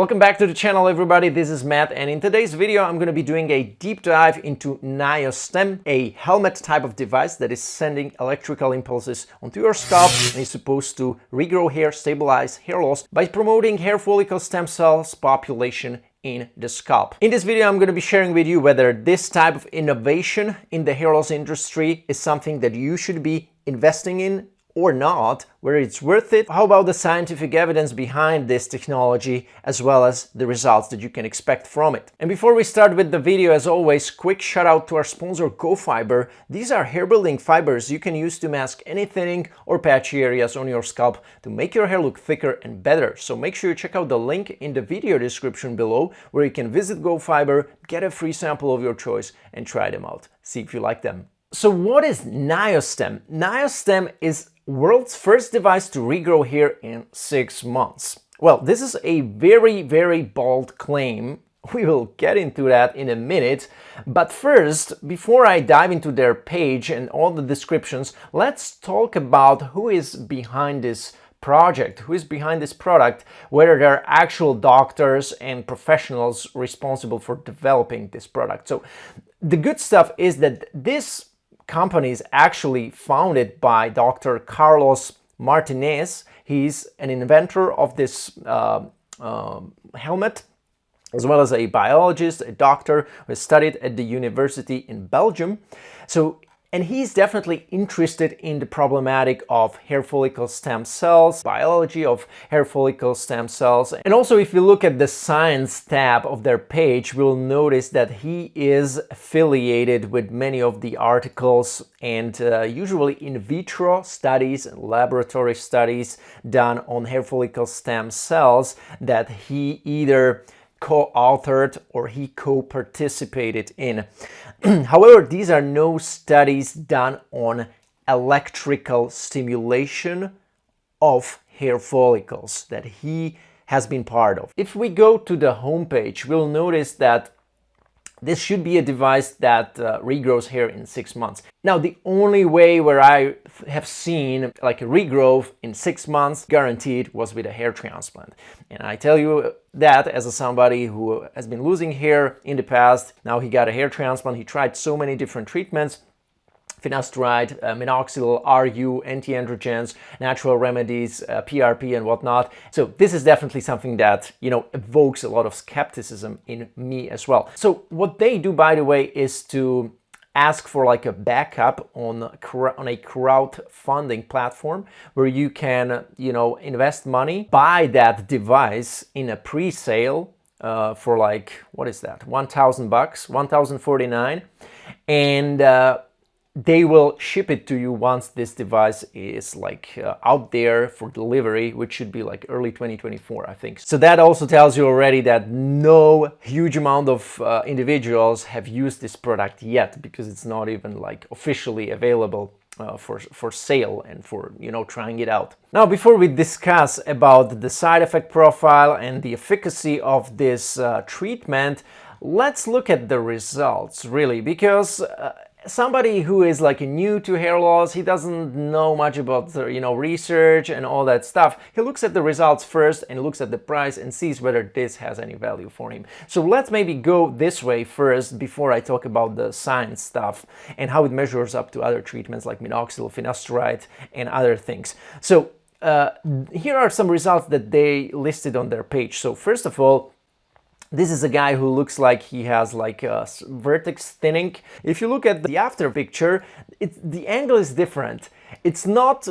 Welcome back to the channel, everybody. This is Matt, and in today's video I'm going to be doing a deep dive into NIOSTEM, a helmet type of device that is sending electrical impulses onto your scalp and is supposed to regrow hair, stabilize hair loss by promoting hair follicle stem cells population in the scalp. In this video I'm going to be sharing with you whether this type of innovation in the hair loss industry is something that you should be investing in or not, whether it's worth it, how about the scientific evidence behind this technology, as well as the results that you can expect from it. And before we start with the video, as always, quick shout out to our sponsor GoFiber. These are hair building fibers you can use to mask any thinning or patchy areas on your scalp to make your hair look thicker and better. So make sure you check out the link in the video description below, where you can visit GoFiber, get a free sample of your choice and try them out. See if you like them. So what is NIOSTEM? NIOSTEM is world's first device to regrow hair in 6 months. Well, this is a very bold claim. We will get into that in a minute. But first, before I dive into their page and all the descriptions, let's talk about who is behind this project, who is behind this product, whether they're actual doctors and professionals responsible for developing this product. So the good stuff is that this company is actually founded by Dr. Carlos Martinez. He's an inventor of this helmet, as well as a biologist, a doctor who has studied at the university in Belgium. And he's definitely interested in the problematic of hair follicle stem cells, biology of hair follicle stem cells. And also, if you look at the science tab of their page, we'll notice that he is affiliated with many of the articles and usually in vitro studies and laboratory studies done on hair follicle stem cells that he either co-authored or he co-participated in. However, these are no studies done on electrical stimulation of hair follicles that he has been part of. If we go to the homepage, we'll notice that this should be a device that regrows hair in 6 months. Now, the only way where I have seen like a regrowth in 6 months guaranteed was with a hair transplant. And I tell you that as somebody who has been losing hair in the past. Now he got a hair transplant. He tried so many different treatments. Finasteride, Minoxidil, RU, anti-androgens, natural remedies, PRP and whatnot. So this is definitely something that, evokes a lot of skepticism in me as well. So what they do, by the way, is to ask for like a backup on a crowdfunding platform where you can, invest money, buy that device in a pre-sale for like, what is that? $1,000, $1,049. And they will ship it to you once this device is out there for delivery, which should be like early 2024, I think. So that also tells you already that no huge amount of individuals have used this product yet, because it's not even like officially available for sale and for trying it out. Now, before we discuss about the side effect profile and the efficacy of this treatment, let's look at the results, really, because somebody who is like new to hair loss, he doesn't know much about research and all that stuff. He looks at the results first and looks at the price and sees whether this has any value for him. So let's maybe go this way first before I talk about the science stuff and how it measures up to other treatments like Minoxidil, Finasteride and other things. So here are some results that they listed on their page. So first of all, this is a guy who looks like he has like a vertex thinning. If you look at the after picture, the angle is different. It's not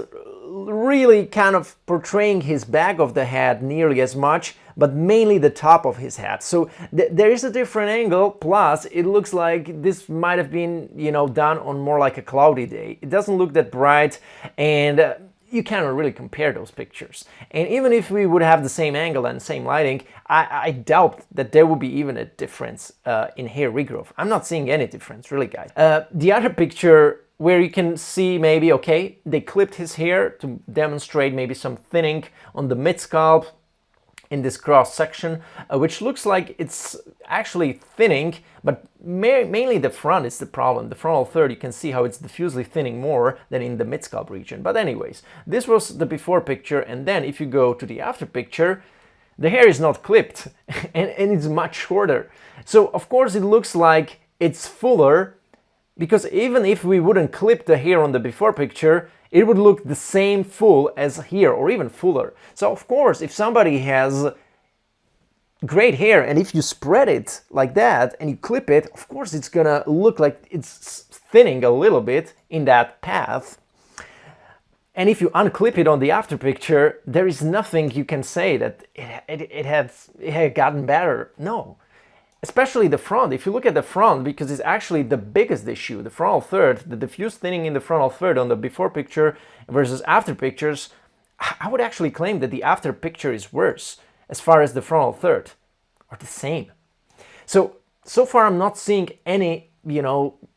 really kind of portraying his back of the head nearly as much, but mainly the top of his head. So there is a different angle, plus it looks like this might have been, done on more like a cloudy day. It doesn't look that bright, and you cannot really compare those pictures. And even if we would have the same angle and same lighting, I doubt that there would be even a difference in hair regrowth. I'm not seeing any difference, really, guys. The other picture where you can see maybe, okay, they clipped his hair to demonstrate maybe some thinning on the mid-scalp in this cross section, which looks like it's actually thinning, but mainly the front is the problem. The frontal third, you can see how it's diffusely thinning more than in the mid-scalp region. But anyways, this was the before picture, and then if you go to the after picture, the hair is not clipped and it's much shorter. So of course it looks like it's fuller, because even if we wouldn't clip the hair on the before picture, it would look the same full as here, or even fuller. So of course, if somebody has great hair and if you spread it like that and you clip it, of course it's gonna look like it's thinning a little bit in that path. And if you unclip it on the after picture, there is nothing you can say that it had gotten better. No. Especially the front. If you look at the front, because it's actually the biggest issue, the frontal third, the diffuse thinning in the frontal third on the before picture versus after pictures, I would actually claim that the after picture is worse as far as the frontal third, or the same. So far I'm not seeing any,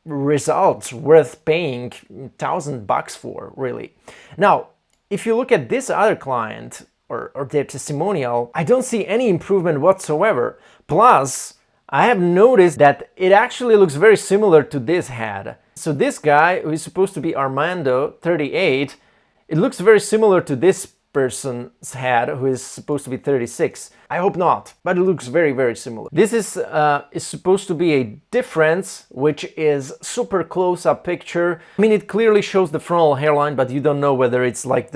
results worth paying $1,000 for, really. Now, if you look at this other client or their testimonial, I don't see any improvement whatsoever. Plus, I have noticed that it actually looks very similar to this head. So this guy, who is supposed to be Armando, 38, it looks very similar to this person's head, who is supposed to be 36. I hope not, but it looks very, very similar. This is supposed to be a difference, which is super close-up picture. I mean, it clearly shows the frontal hairline, but you don't know whether it's like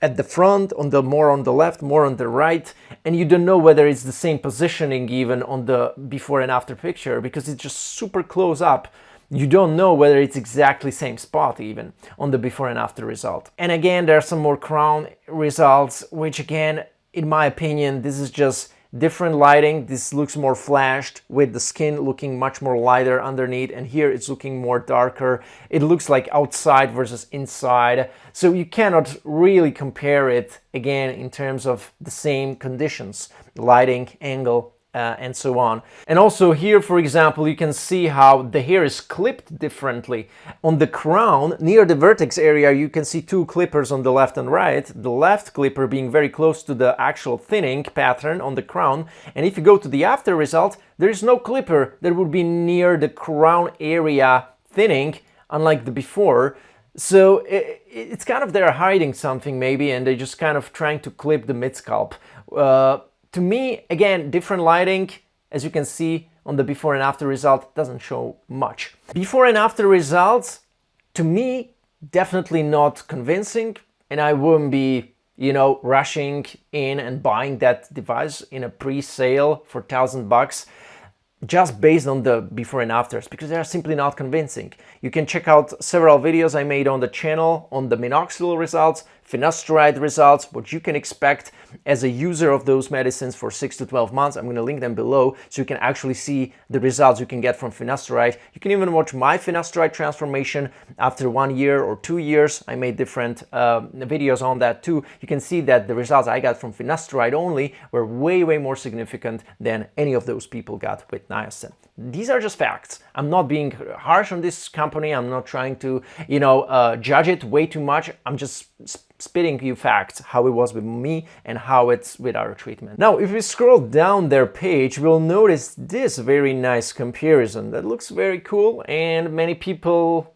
at the front, more on the left, more on the right, and you don't know whether it's the same positioning even on the before and after picture, because it's just super close up. You don't know whether it's exactly same spot even on the before and after result. And again, there are some more crown results, which again, in my opinion, this is just different lighting. This looks more flashed, with the skin looking much more lighter underneath, and here it's looking more darker. It looks like outside versus inside. So you cannot really compare it again in terms of the same conditions, lighting, angle, and so on. And also here, for example, you can see how the hair is clipped differently. On the crown, near the vertex area, you can see two clippers on the left and right. The left clipper being very close to the actual thinning pattern on the crown. And if you go to the after result, there is no clipper that would be near the crown area thinning, unlike the before. So it's kind of they're hiding something maybe, and they're just kind of trying to clip the mid-scalp. To me, again, different lighting, as you can see on the before and after result, doesn't show much. Before and after results, to me, definitely not convincing, and I wouldn't be, rushing in and buying that device in a pre-sale for $1,000 just based on the before and afters, because they are simply not convincing. You can check out several videos I made on the channel on the Minoxidil results, Finasteride results, what you can expect as a user of those medicines for 6 to 12 months. I'm going to link them below so you can actually see the results you can get from Finasteride. You can even watch my Finasteride transformation after 1 year or 2 years. I made different videos on that too. You can see that the results I got from Finasteride only were way, way more significant than any of those people got with NIOSTEM. These are just facts. I'm not being harsh on this company. I'm not trying to, judge it way too much. I'm just spitting you facts, how it was with me and how it's with our treatment. Now, if we scroll down their page, we'll notice this very nice comparison that looks very cool, and many people,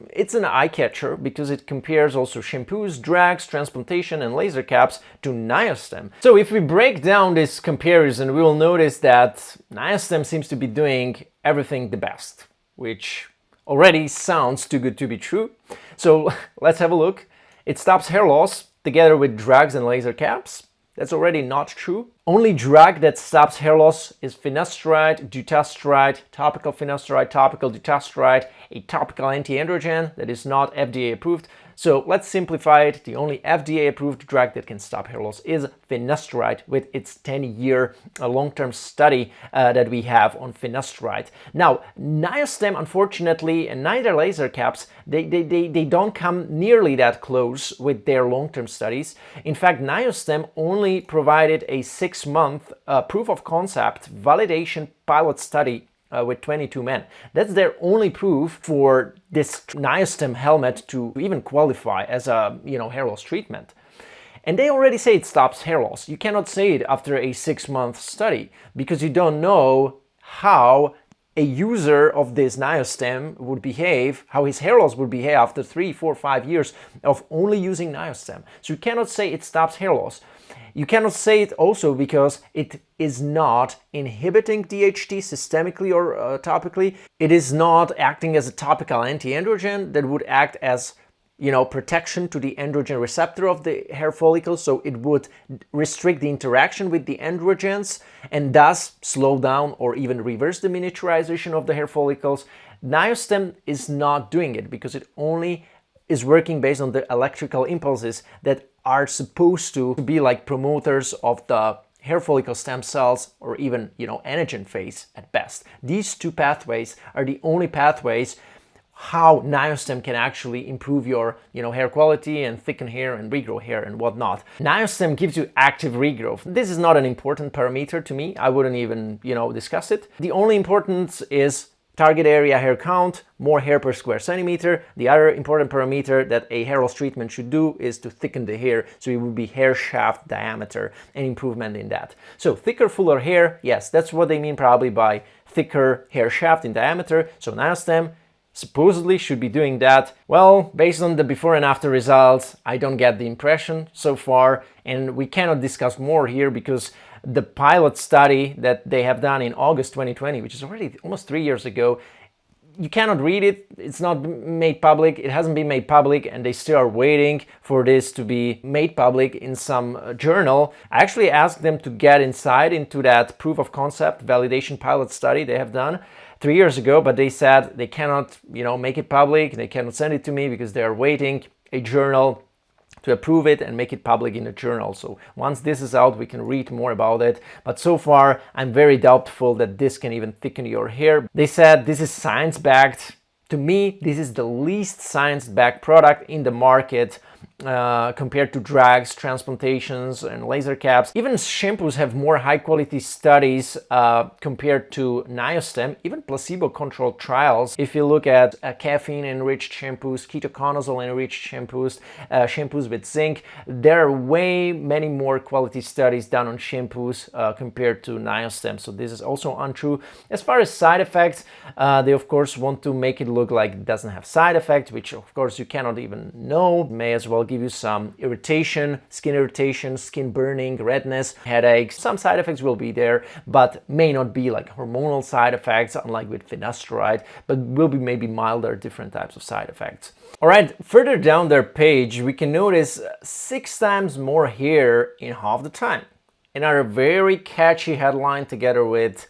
it's an eye catcher because it compares also shampoos, drags, transplantation, and laser caps to NIOSTEM. So if we break down this comparison, we will notice that NIOSTEM seems to be doing everything the best, which already sounds too good to be true. So let's have a look. It stops hair loss together with drags and laser caps. That's already not true. Only drug that stops hair loss is finasteride, dutasteride, topical finasteride, topical dutasteride, a topical anti-androgen that is not FDA approved. So let's simplify it. The only FDA approved drug that can stop hair loss is finasteride, with its 10-year long-term study that we have on finasteride. Now, NIOSTEM, unfortunately, and neither laser caps, they don't come nearly that close with their long-term studies. In fact, NIOSTEM only provided a 6-month proof of concept validation pilot study with 22 men. That's their only proof for this NIOSTEM helmet to even qualify as a hair loss treatment. And they already say it stops hair loss. You cannot say it after a 6-month study because you don't know how a user of this NIOSTEM would behave, how his hair loss would behave after 3, 4, 5 years of only using NIOSTEM. So you cannot say it stops hair loss. You cannot say it also because it is not inhibiting DHT systemically or topically. It is not acting as a topical anti-androgen that would act as, protection to the androgen receptor of the hair follicle, so it would restrict the interaction with the androgens and thus slow down or even reverse the miniaturization of the hair follicles. NIOSTEM is not doing it because it only is working based on the electrical impulses that are supposed to be like promoters of the hair follicle stem cells, or even, anagen phase at best. These two pathways are the only pathways how NIOSTEM can actually improve your, hair quality and thicken hair and regrow hair and whatnot. NIOSTEM gives you active regrowth. This is not an important parameter to me. I wouldn't even, discuss it. The only importance is target area hair count, more hair per square centimeter. The other important parameter that a hair loss treatment should do is to thicken the hair, so it would be hair shaft diameter and improvement in that. So thicker, fuller hair, yes, that's what they mean probably by thicker hair shaft in diameter. So NIOSTEM supposedly should be doing that. Well, based on the before and after results, I don't get the impression so far, and we cannot discuss more here because the pilot study that they have done in August 2020, which is already almost 3 years ago, you cannot read it. It's not made public. It hasn't been made public, and they still are waiting for this to be made public in some journal. I actually asked them to get inside into that proof of concept validation pilot study they have done 3 years ago, but they said they cannot, make it public. They cannot send it to me because they are waiting a journal to approve it and make it public in a journal. So once this is out, we can read more about it. But so far, I'm very doubtful that this can even thicken your hair. They said this is science-backed. To me, this is the least science-backed product in the market compared to drugs, transplantations, and laser caps. Even shampoos have more high-quality studies compared to NIOSTEM, even placebo-controlled trials. If you look at caffeine-enriched shampoos, ketoconazole-enriched shampoos, shampoos with zinc, there are way many more quality studies done on shampoos compared to NIOSTEM. So this is also untrue. As far as side effects, they of course want to make it look like it doesn't have side effects, which of course you cannot even know. May as well give you some irritation, skin burning, redness, headaches. Some side effects will be there, but may not be like hormonal side effects, unlike with Finasteride, but will be maybe milder, different types of side effects. All right, further down their page, we can notice 6 times more hair in half the time. Another very catchy headline together with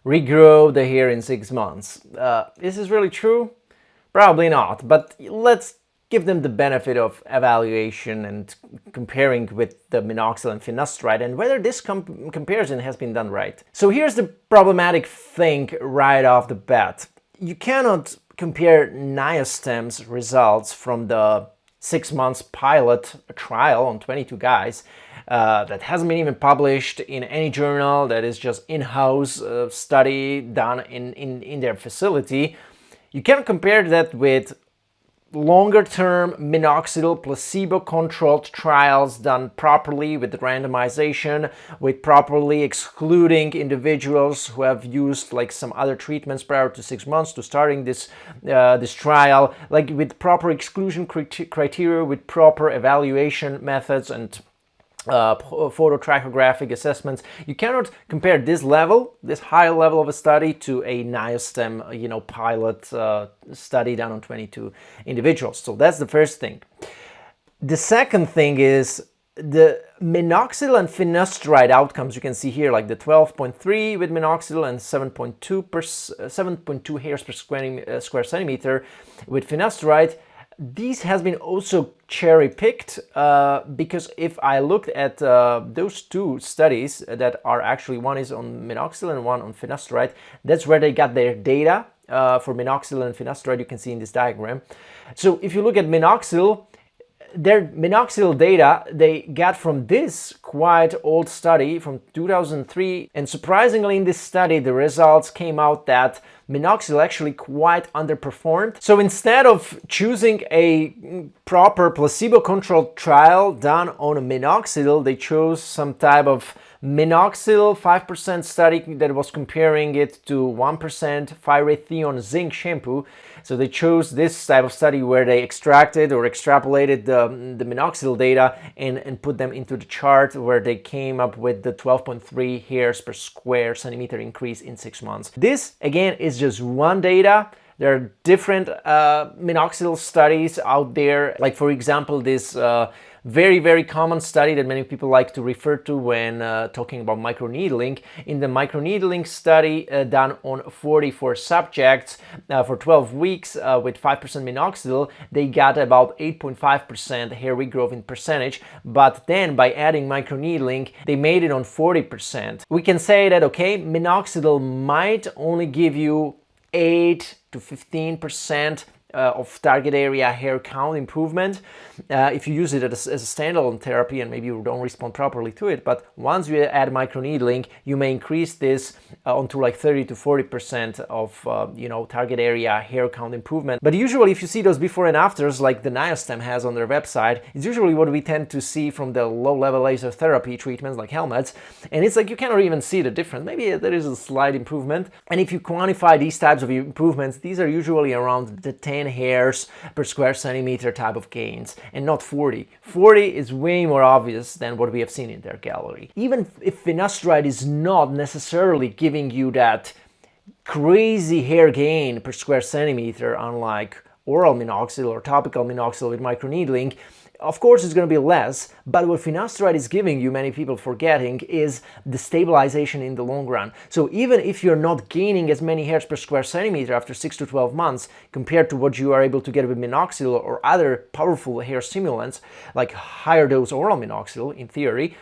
regrow the hair in 6 months. Is this really true? Probably not, but let's give them the benefit of evaluation and comparing with the Minoxidil and Finasteride and whether this comparison has been done right. So here's the problematic thing right off the bat. You cannot compare NIOSTEM's results from the 6 months pilot trial on 22 guys that hasn't been even published in any journal, that is just in-house study done in their facility. You cannot compare that with longer-term Minoxidil placebo-controlled trials done properly with randomization, with properly excluding individuals who have used like some other treatments prior to 6 months to starting this trial, like with proper exclusion criteria, with proper evaluation methods and phototrachographic assessments. You cannot compare this level, this high level of a study, to a NIOSTEM, pilot study done on 22 individuals. So that's the first thing. The second thing is the Minoxidil and Finasteride outcomes. You can see here, like the 12.3 with Minoxidil and 7.2 hairs per square centimeter with Finasteride. These has been also cherry-picked because if I looked at those two studies that are actually, one is on Minoxidil and one on Finasteride, that's where they got their data for Minoxidil and Finasteride. You can see in this diagram. So if you look at Minoxidil, their Minoxidil data they got from this quite old study from 2003, and surprisingly in this study the results came out that Minoxidil actually quite underperformed. So instead of choosing a proper placebo-controlled trial done on a Minoxidil, they chose some type of Minoxidil 5% study that was comparing it to 1% phyrethione zinc shampoo. So they chose this type of study where they extracted or extrapolated the minoxidil data and put them into the chart, where they came up with the 12.3 hairs per square centimeter increase in 6 months. This again is just one data. There are different minoxidil studies out there, like for example this very, very common study that many people like to refer to when talking about microneedling. In the microneedling study done on 44 subjects for 12 weeks with 5% minoxidil, they got about 8.5% hair regrowth in percentage, but then by adding microneedling, they made it on 40%. We can say that, okay, minoxidil might only give you 8 to 15% of target area hair count improvement if you use it as a standalone therapy and maybe you don't respond properly to it. But once you add microneedling, you may increase this onto like 30 to 40% of target area hair count improvement. But usually if you see those before and afters like the NIOSTEM has on their website, it's usually what we tend to see from the low-level laser therapy treatments like helmets, and it's like you cannot even see the difference. Maybe there is a slight improvement, and if you quantify these types of improvements, these are usually around the 10 hairs per square centimeter type of gains, and not 40. 40 is way more obvious than what we have seen in their gallery. Even if finasteride is not necessarily giving you that crazy hair gain per square centimeter, unlike oral minoxidil or topical minoxidil with microneedling, of course it's going to be less, but what finasteride is giving you, many people forgetting, is the stabilization in the long run. So even if you're not gaining as many hairs per square centimeter after 6 to 12 months compared to what you are able to get with minoxidil or other powerful hair stimulants like higher dose oral minoxidil in theory,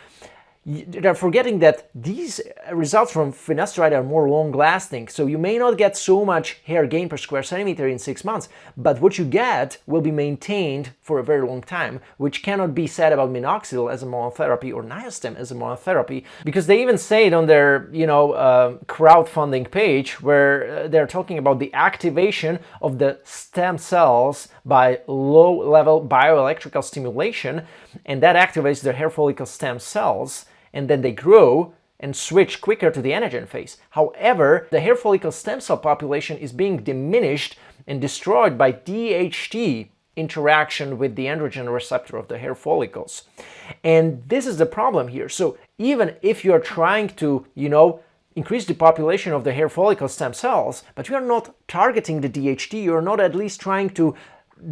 they're forgetting that these results from finasteride are more long-lasting. So you may not get so much hair gain per square centimeter in 6 months, but what you get will be maintained for a very long time, which cannot be said about minoxidil as a monotherapy or NIOSTEM as a monotherapy, because they even say it on their crowdfunding page, where they're talking about the activation of the stem cells by low-level bioelectrical stimulation, and that activates the hair follicle stem cells, and then they grow and switch quicker to the anagen phase. However, the hair follicle stem cell population is being diminished and destroyed by DHT interaction with the androgen receptor of the hair follicles. And this is the problem here. So even if you're trying to, increase the population of the hair follicle stem cells, but you're not targeting the DHT, you're not at least trying to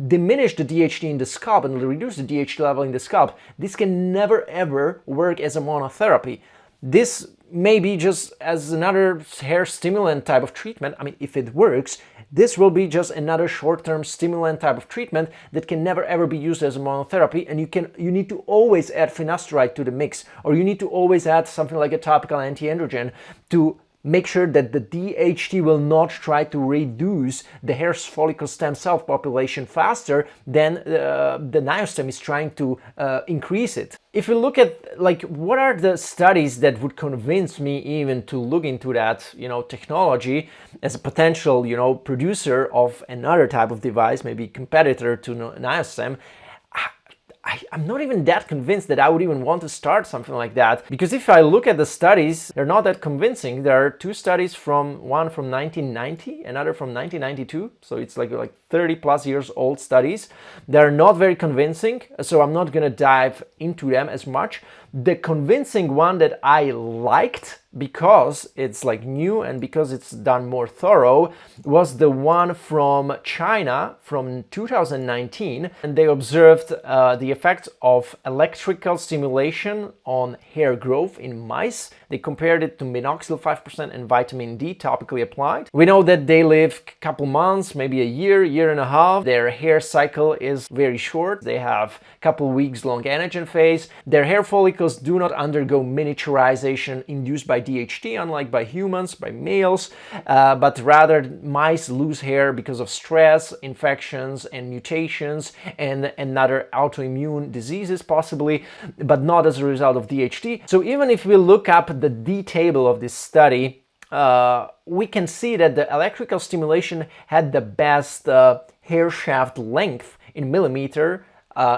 diminish the DHT in the scalp and reduce the DHT level in the scalp, this can never ever work as a monotherapy. This may be just as another hair stimulant type of treatment. I mean, if it works, this will be just another short-term stimulant type of treatment that can never ever be used as a monotherapy, and you need to always add finasteride to the mix, or you need to always add something like a topical anti-androgen to make sure that the DHT will not try to reduce the hair follicle stem cell population faster than the NIOSTEM is trying to increase it. If we look at what are the studies that would convince me even to look into that technology as a potential producer of another type of device, maybe competitor to NIOSTEM, I'm not even that convinced that I would even want to start something like that, because if I look at the studies, they're not that convincing. There are two studies, one from 1990, another from 1992, so it's like 30 plus years old studies. They're not very convincing, so I'm not gonna dive into them as much. The convincing one that I liked, because it's new and because it's done more thorough, was the one from China from 2019, and they observed the effects of electrical stimulation on hair growth in mice. They compared it to minoxidil 5% and vitamin D topically applied. We know that they live a couple months, maybe a year and a half. Their hair cycle is very short. They have a couple weeks long anagen phase. Their hair follicles do not undergo miniaturization induced by DHT, unlike by humans, by males, but rather mice lose hair because of stress, infections, and mutations, and other autoimmune diseases possibly, but not as a result of DHT. So even if we look up the D table of this study, we can see that the electrical stimulation had the best hair shaft length in millimeter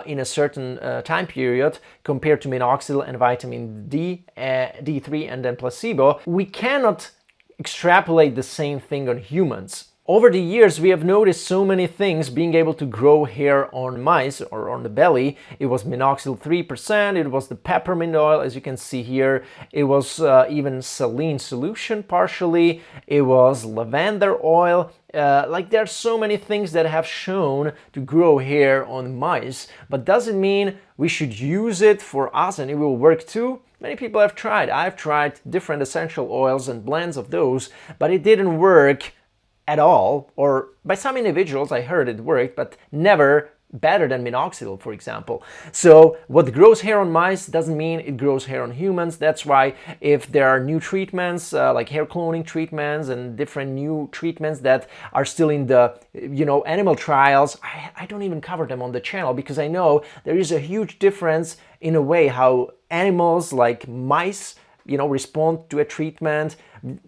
in a certain time period compared to minoxidil and vitamin D, D3 and then placebo, we cannot extrapolate the same thing on humans. Over the years, we have noticed so many things being able to grow hair on mice or on the belly. It was minoxidil 3%, it was the peppermint oil, as you can see here. It was even saline solution partially. It was lavender oil. Like there are so many things that have shown to grow hair on mice, but doesn't mean we should use it for us and it will work too. Many people have tried. I've tried different essential oils and blends of those, but it didn't work at all, or by some individuals I heard it worked, but never better than minoxidil, for example. So what grows hair on mice doesn't mean it grows hair on humans. That's why if there are new treatments like hair cloning treatments and different new treatments that are still in the animal trials, I don't even cover them on the channel, because I know there is a huge difference in a way how animals like mice respond to a treatment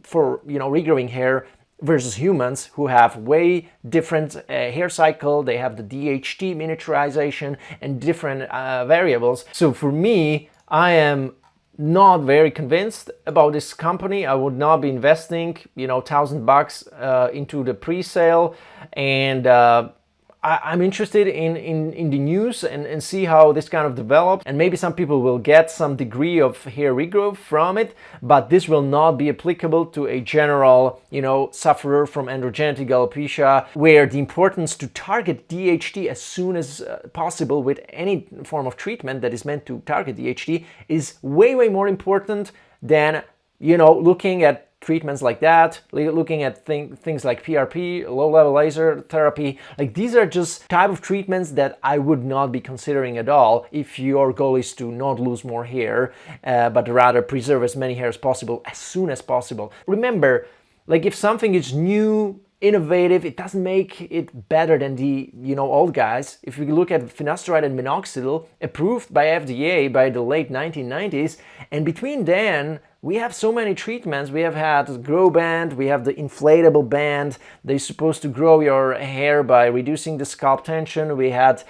for regrowing hair versus humans, who have way different hair cycle. They have the DHT miniaturization and different variables. So for me, I am not very convinced about this company. I would not be investing $1,000 into the pre-sale, and I'm interested in the news and see how this kind of develops, and maybe some people will get some degree of hair regrowth from it, but this will not be applicable to a general sufferer from androgenetic alopecia, where the importance to target DHT as soon as possible with any form of treatment that is meant to target DHT is way more important than looking at treatments like that, looking at things like PRP, low-level laser therapy. Like, these are just type of treatments that I would not be considering at all if your goal is to not lose more hair, but rather preserve as many hair as possible as soon as possible. Remember, like, if something is new, innovative, it doesn't make it better than the old guys. If we look at Finasteride and Minoxidil, approved by FDA by the late 1990s, and between then we have so many treatments. We have had grow band, we have the inflatable band. They're supposed to grow your hair by reducing the scalp tension. We had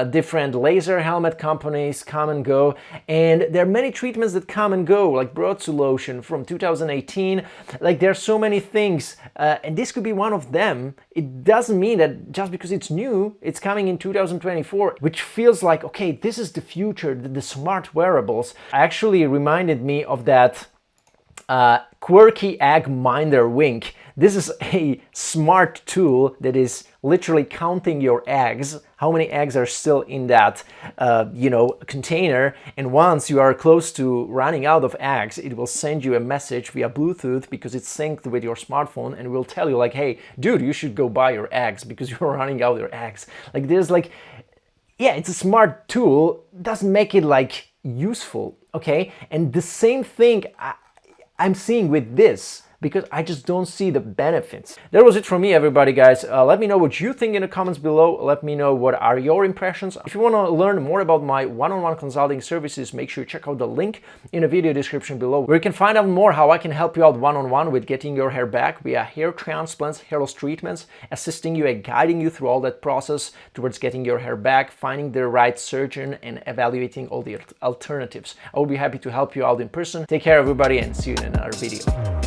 different laser helmet companies come and go, and there are many treatments that come and go, like Broad Lotion from 2018. Like, there are so many things, and this could be one of them. It doesn't mean that just because it's new, it's coming in 2024, which feels like, okay, this is the future, the smart wearables. Actually reminded me of that quirky egg minder wink. This is a smart tool that is literally counting your eggs, how many eggs are still in that container, and once you are close to running out of eggs, it will send you a message via Bluetooth, because it's synced with your smartphone, and will tell you like, hey dude, you should go buy your eggs because you're running out of your eggs. Like, there's yeah, it's a smart tool, doesn't make it like useful, okay? And the same thing I'm seeing with this, because I just don't see the benefits. That was it from me, everybody, guys. Let me know what you think in the comments below. Let me know what are your impressions. If you want to learn more about my one-on-one consulting services, make sure you check out the link in the video description below, where you can find out more how I can help you out one-on-one with getting your hair back via hair transplants, hair loss treatments, assisting you and guiding you through all that process towards getting your hair back, finding the right surgeon, and evaluating all the alternatives. I will be happy to help you out in person. Take care, everybody, and see you in another video.